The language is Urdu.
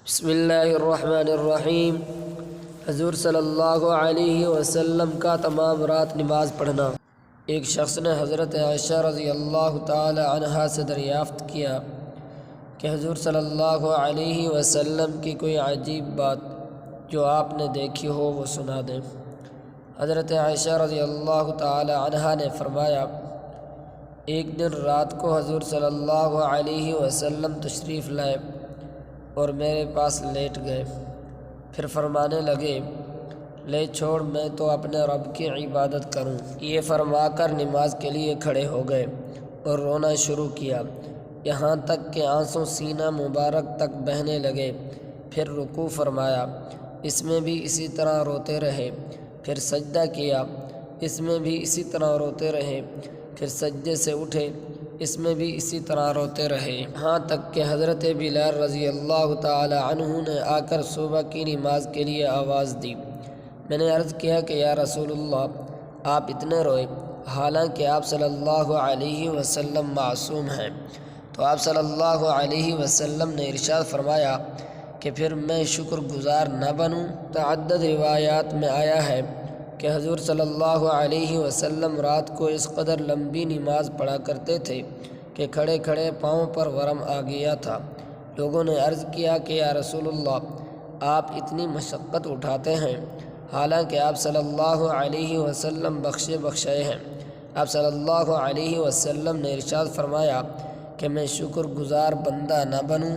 بسم اللہ الرحمن الرحیم۔ حضور صلی اللہ علیہ وسلم کا تمام رات نماز پڑھنا۔ ایک شخص نے حضرت عائشہ رضی اللہ تعالی عنہا سے دریافت کیا کہ حضور صلی اللہ علیہ وسلم کی کوئی عجیب بات جو آپ نے دیکھی ہو وہ سنا دیں۔ حضرت عائشہ رضی اللہ تعالی عنہا نے فرمایا، ایک دن رات کو حضور صلی اللہ علیہ وسلم تشریف لائے اور میرے پاس لیٹ گئے، پھر فرمانے لگے، لے چھوڑ، میں تو اپنے رب کی عبادت کروں۔ یہ فرما کر نماز کے لیے کھڑے ہو گئے اور رونا شروع کیا، یہاں تک کہ آنسو سینہ مبارک تک بہنے لگے۔ پھر رکوع فرمایا، اس میں بھی اسی طرح روتے رہے۔ پھر سجدہ کیا، اس میں بھی اسی طرح روتے رہے۔ پھر سجدے سے اٹھے، اس میں بھی اسی طرح روتے رہے، یہاں تک کہ حضرت بلال رضی اللہ تعالی عنہ نے آ کر صبح کی نماز کے لیے آواز دی۔ میں نے عرض کیا کہ یا رسول اللہ، آپ اتنے روئے حالانکہ آپ صلی اللہ علیہ وسلم معصوم ہیں؟ تو آپ صلی اللہ علیہ وسلم نے ارشاد فرمایا کہ پھر میں شکر گزار نہ بنوں؟ متعدد روایات میں آیا ہے کہ حضور صلی اللہ علیہ وسلم رات کو اس قدر لمبی نماز پڑھا کرتے تھے کہ کھڑے کھڑے پاؤں پر ورم آ گیا تھا۔ لوگوں نے عرض کیا کہ یا رسول اللہ، آپ اتنی مشقت اٹھاتے ہیں حالانکہ آپ صلی اللہ علیہ وسلم بخشے بخشائے ہیں۔ آپ صلی اللہ علیہ وسلم نے ارشاد فرمایا کہ میں شکر گزار بندہ نہ بنوں؟